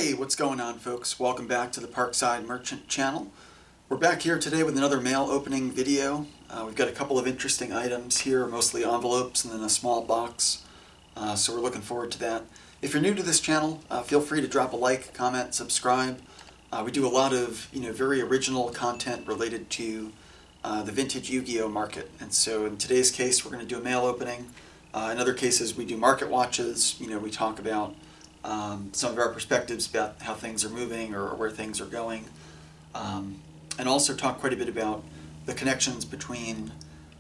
Hey, what's going on, folks? Welcome back to the Parkside Merchant channel. We're back here today with another mail opening video. We've got a couple of interesting items here, mostly envelopes and then a small box. So we're looking forward to that. If you're new to this channel, feel free to drop a like, comment, subscribe. We do a lot of very original content related to the vintage Yu-Gi-Oh market. And so in today's case, we're going to do a mail opening. In other cases, we do market watches. We talk about some of our perspectives about how things are moving or where things are going, and also talk quite a bit about the connections between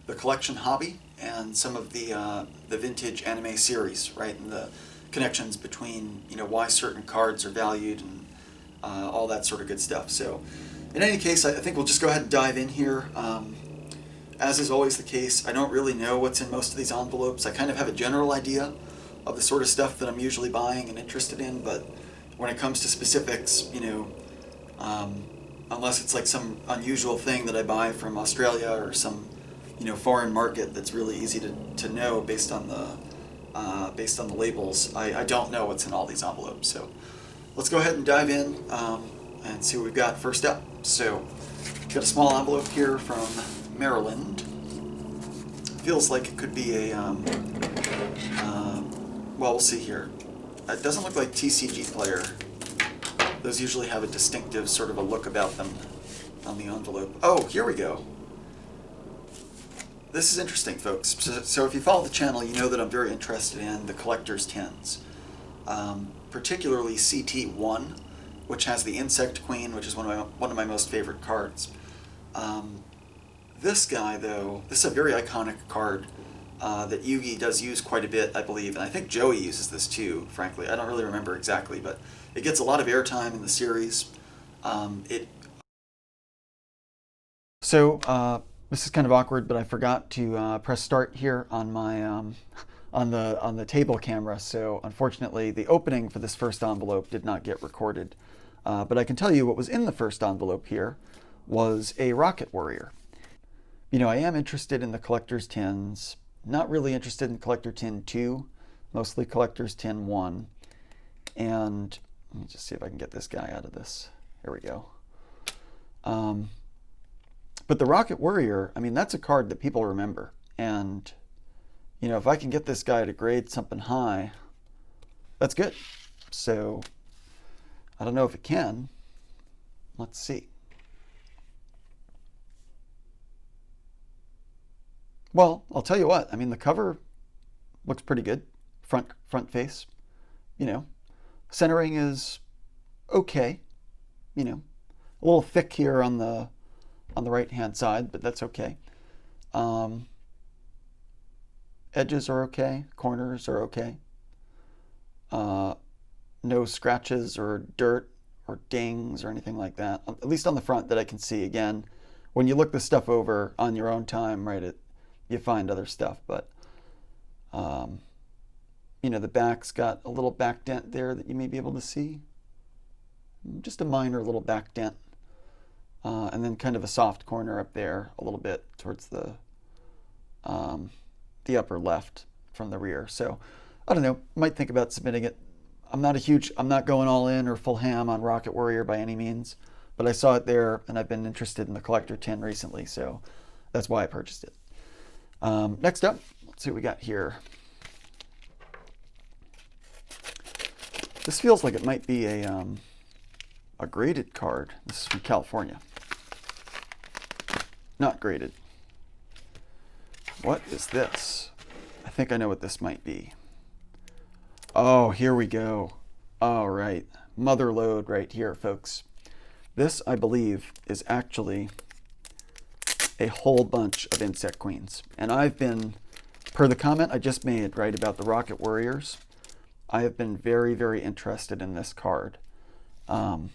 the collection hobby and some of the vintage anime series, right? And the connections between why certain cards are valued and all that sort of good stuff. So, in any case, I think we'll just go ahead and dive in here. As is always the case, I don't really know what's in most of these envelopes. I kind of have a general idea of the sort of stuff that I'm usually buying and interested in, but when it comes to specifics, unless it's like some unusual thing that I buy from Australia or some foreign market that's really easy to know based on the labels, I don't know what's in all these envelopes. So let's go ahead and dive in and see what we've got first up. So we've got a small envelope here from Maryland. Feels like it could be a well, we'll see here. It doesn't look like TCG player. Those usually have a distinctive sort of a look about them on the envelope. Oh, here we go. This is interesting, folks. So if you follow the channel, you know that I'm very interested in the collector's tins, particularly CT1, which has the Insect Queen, which is one of my most favorite cards. This guy, though, this is a very iconic card that Yugi does use quite a bit, I believe, and I think Joey uses this too, frankly. I don't really remember exactly, but it gets a lot of airtime in the series. This is kind of awkward, but I forgot to press start here on my on the table camera, so unfortunately the opening for this first envelope did not get recorded. But I can tell you what was in the first envelope here was a Rocket Warrior. I am interested in the collector's tins. Not really interested in Collector Tin 2, mostly Collector's Tin 1. And let me just see if I can get this guy out of this. Here we go. But the Rocket Warrior, I mean, that's a card that people remember. And, if I can get this guy to grade something high, that's good. So, I don't know if it can. Let's see. Well, I'll tell you what, I mean, the cover looks pretty good, front face, centering is okay, a little thick here on the right-hand side, but that's okay. Edges are okay, corners are okay. No scratches or dirt or dings or anything like that, at least on the front that I can see. Again, when you look this stuff over on your own time, right, you find other stuff, but the back's got a little back dent there that you may be able to see, just a minor little back dent, and then kind of a soft corner up there a little bit towards the upper left from the rear. So I don't know, might think about submitting it. I'm not going all in or full ham on Rocket Warrior by any means, but I saw it there and I've been interested in the collector tin recently, so that's why I purchased it. Next up, let's see what we got here. This feels like it might be a graded card. This is from California. Not graded. What is this? I think I know what this might be. Oh, here we go. All right, mother lode right here, folks. This, I believe, is actually a whole bunch of Insect Queens. And I've been, per the comment I just made, right, about the Rocket Warriors, I have been very, very interested in this card. And,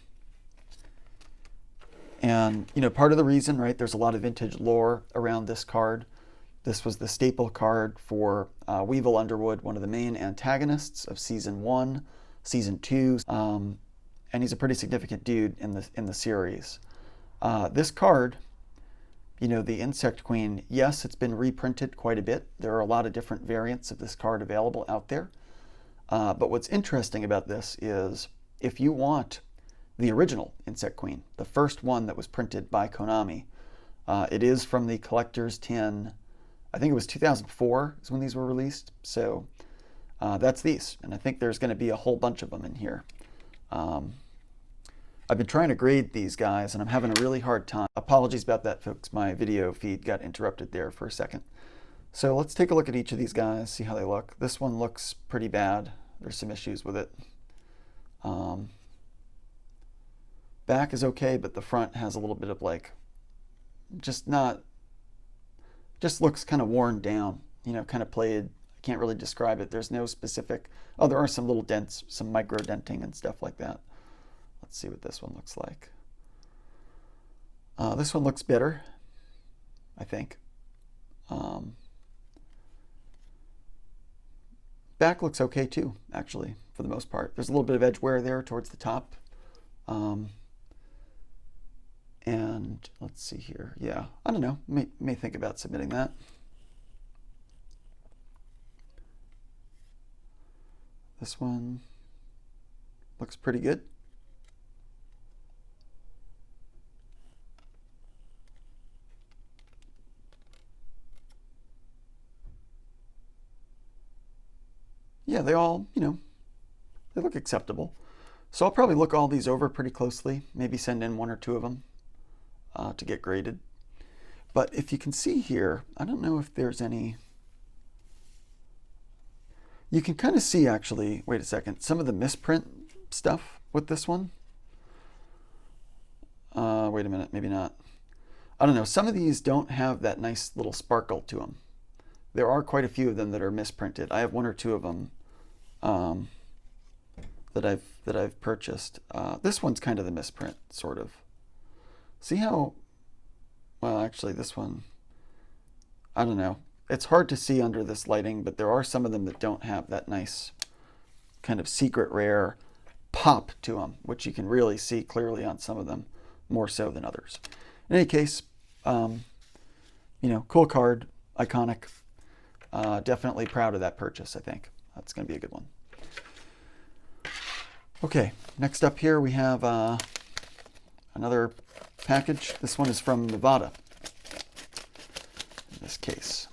part of the reason, right, there's a lot of vintage lore around this card. This was the staple card for Weevil Underwood, one of the main antagonists of Season 1, Season 2, and he's a pretty significant dude in the series. This card, the Insect Queen, yes, it's been reprinted quite a bit. There are a lot of different variants of this card available out there. But what's interesting about this is if you want the original Insect Queen, the first one that was printed by Konami, it is from the collector's tin. I think it was 2004 is when these were released. So that's these. And I think there's going to be a whole bunch of them in here. I've been trying to grade these guys, and I'm having a really hard time. Apologies about that, folks. My video feed got interrupted there for a second. So let's take a look at each of these guys, see how they look. This one looks pretty bad. There's some issues with it. Back is okay, but the front has a little bit of like, just looks kind of worn down, you know, kind of played. I can't really describe it. There's no specific, oh, there are some little dents, some micro denting and stuff like that. Let's see what this one looks like. This one looks better, I think. Back looks okay too, actually, for the most part. There's a little bit of edge wear there towards the top. And let's see here. Yeah, I don't know. May think about submitting that. This one looks pretty good. Yeah, they all, you know, they look acceptable. So I'll probably look all these over pretty closely, maybe send in one or two of them to get graded. But if you can see here, I don't know if there's any, you can kind of see actually, wait a second, some of the misprint stuff with this one. Wait a minute, maybe not. I don't know, some of these don't have that nice little sparkle to them. There are quite a few of them that are misprinted. I have one or two of them that I've purchased. This one's kind of the misprint, sort of. See how, well, actually this one, I don't know. It's hard to see under this lighting, but there are some of them that don't have that nice kind of secret rare pop to them, which you can really see clearly on some of them, more so than others. In any case, you know, cool card, iconic. Definitely proud of that purchase, I think. That's going to be a good one. Okay, next up here we have another package. This one is from Nevada, in this case.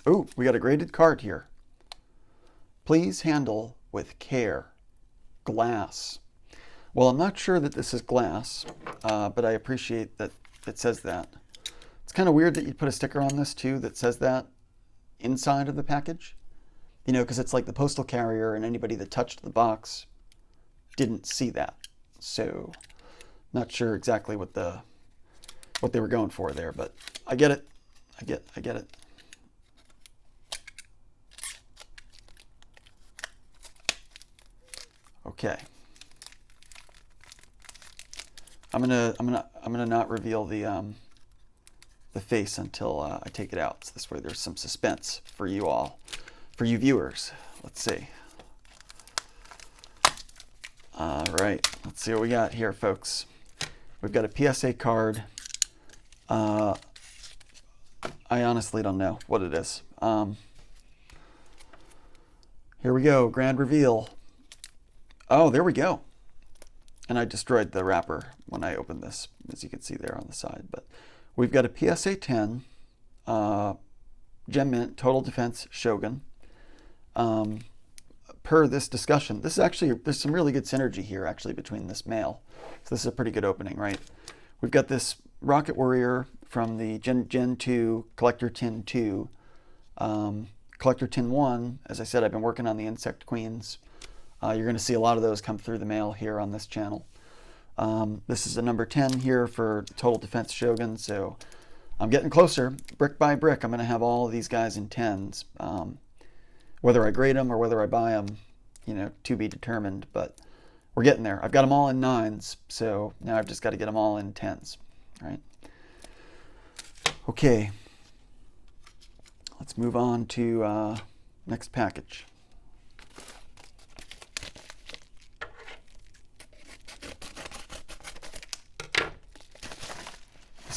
Ooh, we got a graded card here. Please handle with care. Glass. Well, I'm not sure that this is glass, but I appreciate that it says that. It's kind of weird that you'd put a sticker on this too that says that inside of the package. You know, because it's like the postal carrier and anybody that touched the box didn't see that. So, not sure exactly what they were going for there, but I get it. I get it. Okay. I'm gonna not reveal the face until I take it out. So this way there's some suspense for you all, for you viewers. Let's see. All right, let's see what we got here, folks. We've got a PSA card. I honestly don't know what it is. Here we go, grand reveal. Oh, there we go. And I destroyed the wrapper when I opened this, as you can see there on the side. But we've got a PSA 10, Gem Mint, Total Defense Shogun. Per this discussion, this is actually, there's some really good synergy here actually between this mail. So this is a pretty good opening, right? We've got this Rocket Warrior from the Gen 2 Collector Tin 2. Collector Tin 1, as I said, I've been working on the Insect Queens. You're going to see a lot of those come through the mail here on this channel. This is a number 10 here for Total Defense Shogun, so I'm getting closer. Brick by brick, I'm going to have all of these guys in 10s. Whether I grade them or whether I buy them, you know, to be determined, but we're getting there. I've got them all in 9s, so now I've just got to get them all in 10s, right? Okay, let's move on to next package.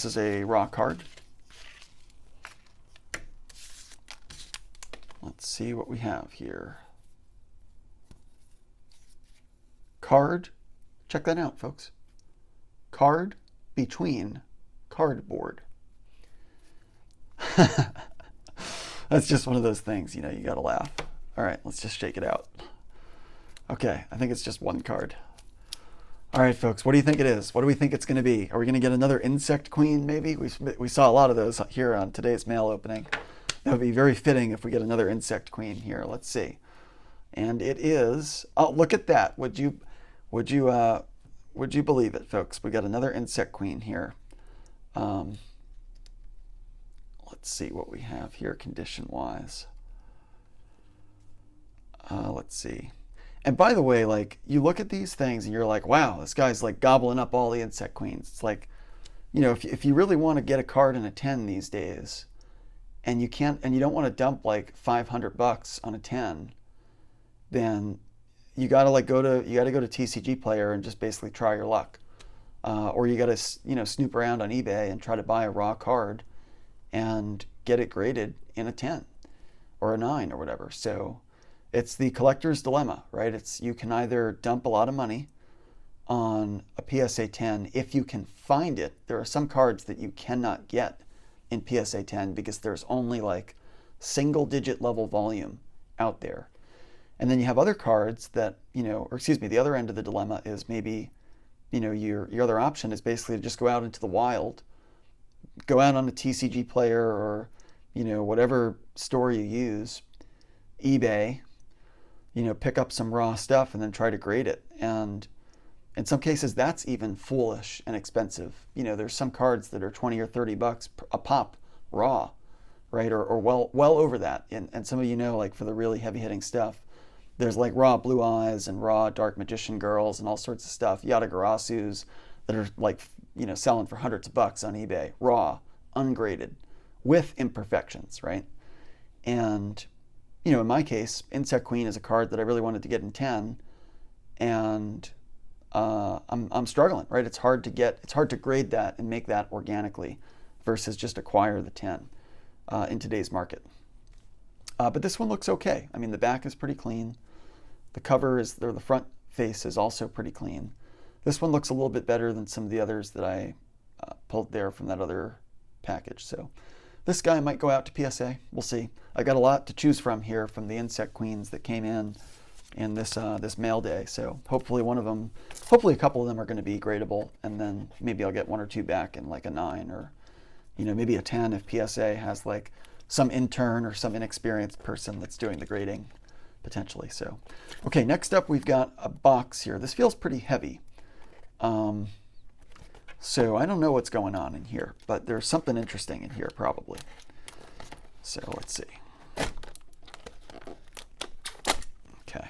this is a raw card. Let's see what we have here. Card. Check that out, folks. Card between cardboard. That's just one of those things, you know, you gotta laugh. All right, let's just shake it out. Okay, I think it's just one card. All right, folks, what do you think it is? What do we think it's gonna be? Are we gonna get another insect queen, maybe? We saw a lot of those here on today's mail opening. That would be very fitting if we get another insect queen here. Let's see. And it is, oh, look at that. Would you believe it, folks? We got another insect queen here. Let's see what we have here condition-wise. Let's see. And by the way, like, you look at these things and you're like, wow, this guy's like gobbling up all the insect queens. It's like, you know, if you really want to get a card in a 10 these days, and you can't, and you don't want to dump like $500 on a 10, then you gotta go to TCG Player and just basically try your luck, or you gotta, you know, snoop around on eBay and try to buy a raw card and get it graded in a 10 or a 9 or whatever. So it's the collector's dilemma, right? It's, you can either dump a lot of money on a PSA 10 if you can find it. There are some cards that you cannot get in PSA 10 because there's only like single-digit level volume out there. And then you have other cards that, you know, or excuse me, the other end of the dilemma is maybe, you know, your other option is basically to just go out into the wild, go out on a TCG Player or, you know, whatever store you use, eBay, you know, pick up some raw stuff and then try to grade it. And in some cases, that's even foolish and expensive. You know, there's some cards that are 20 or 30 bucks a pop raw, right? Or well over that. And some of you know, like for the really heavy hitting stuff, there's like raw Blue Eyes and raw Dark Magician Girls and all sorts of stuff, Yatagarasus that are like, you know, selling for hundreds of bucks on eBay, raw, ungraded, with imperfections, right? And, you know, in my case, Insect Queen is a card that I really wanted to get in 10, and I'm struggling, right? It's hard to grade that and make that organically versus just acquire the 10 in today's market. But this one looks okay. I mean, the back is pretty clean. The cover is, or the front face is also pretty clean. This one looks a little bit better than some of the others that I pulled there from that other package. So this guy might go out to PSA. We'll see. I got a lot to choose from here from the insect queens that came in this mail day. So hopefully a couple of them are going to be gradable, and then maybe I'll get one or two back in like a 9 or, you know, maybe a 10 if PSA has like some intern or some inexperienced person that's doing the grading potentially. So, okay, next up we've got a box here. This feels pretty heavy. So I don't know what's going on in here, but there's something interesting in here probably. So let's see. Okay.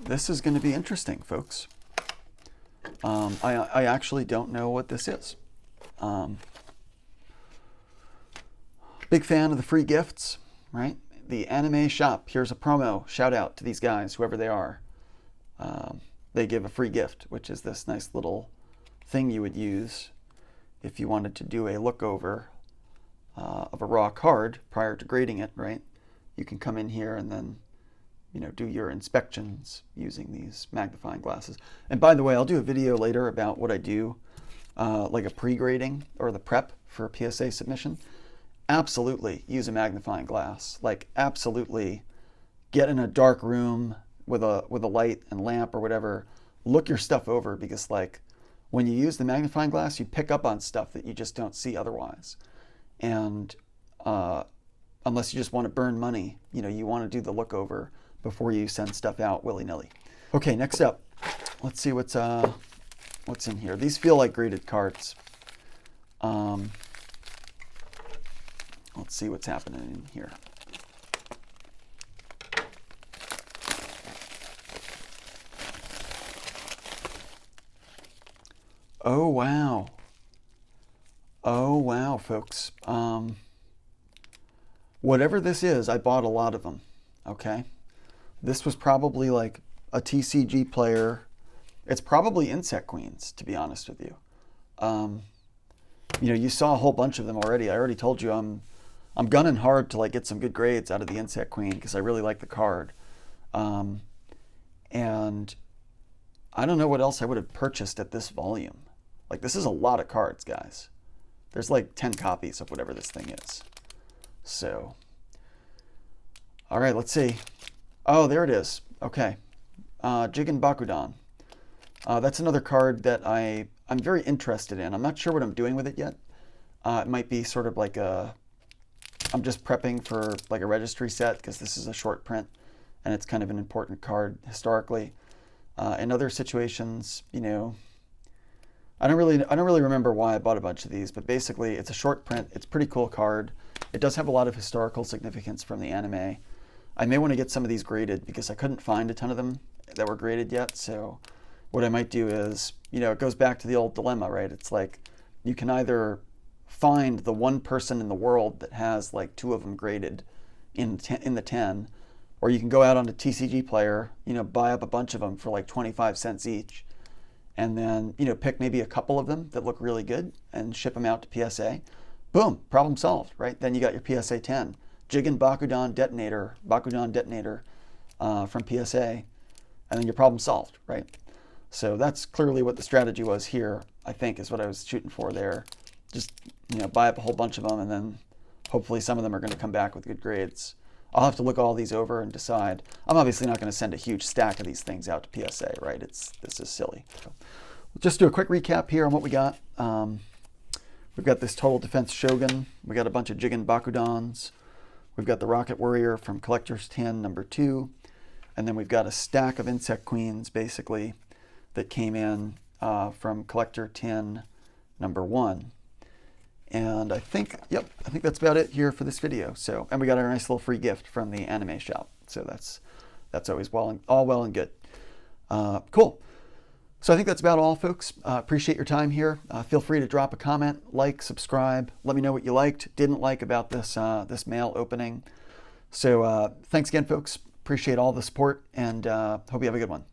This is going to be interesting, folks. I actually don't know what this is. Big fan of the free gifts, right? The anime shop, here's a promo. Shout out to these guys, whoever they are. They give a free gift, which is this nice little thing you would use if you wanted to do a look over of a raw card prior to grading it, right? You can come in here and then, you know, do your inspections using these magnifying glasses. And by the way, I'll do a video later about what I do, like a pre-grading or the prep for a PSA submission. Absolutely use a magnifying glass. Like, absolutely get in a dark room with a light and lamp or whatever. Look your stuff over, because like when you use the magnifying glass, you pick up on stuff that you just don't see otherwise. And unless you just want to burn money, you know, you want to do the look over before you send stuff out willy-nilly. Okay, next up, let's see what's in here. These feel like graded cards. Let's see what's happening in here. Oh, wow. Oh, wow, folks. Whatever this is, I bought a lot of them, okay? This was probably like a TCG player. It's probably Insect Queens, to be honest with you. You know, you saw a whole bunch of them already. I already told you I'm gunning hard to like get some good grades out of the Insect Queen because I really like the card. And I don't know what else I would have purchased at this volume. Like, this is a lot of cards, guys. There's like 10 copies of whatever this thing is. So, all right, let's see. Oh, there it is. Okay. Jigen Bakudan. That's another card that I'm very interested in. I'm not sure what I'm doing with it yet. It might be sort of like I'm just prepping for like a registry set because this is a short print and it's kind of an important card historically. In other situations, you know, I don't really remember why I bought a bunch of these, but basically it's a short print. It's a pretty cool card. It does have a lot of historical significance from the anime. I may want to get some of these graded because I couldn't find a ton of them that were graded yet. So what I might do is, you know, it goes back to the old dilemma, right? It's like you can either find the one person in the world that has like 2 of them graded in the 10, or you can go out on a TCG player, you know, buy up a bunch of them for like 25 cents each, and then, you know, pick maybe a couple of them that look really good and ship them out to PSA. Boom, problem solved, right? Then you got your PSA 10. Jigen Bakudan detonator from PSA, and then your problem solved, right? So that's clearly what the strategy was here, I think, is what I was shooting for there. Just, you know, buy up a whole bunch of them, and then hopefully some of them are going to come back with good grades. I'll have to look all these over and decide. I'm obviously not going to send a huge stack of these things out to PSA, right? This is silly. So we'll just do a quick recap here on what we got. We've got this Total Defense Shogun. We got a bunch of Jigen Bakudans. We've got the Rocket Warrior from Collector's Tin #2. And then we've got a stack of Insect Queens, basically, that came in from Collector Tin #1. And I think that's about it here for this video. So, and we got our nice little free gift from the anime shop. So that's always all well and good. Cool. So I think that's about all, folks. Appreciate your time here. Feel free to drop a comment, like, subscribe. Let me know what you liked, didn't like about this mail opening. So thanks again, folks. Appreciate all the support, and hope you have a good one.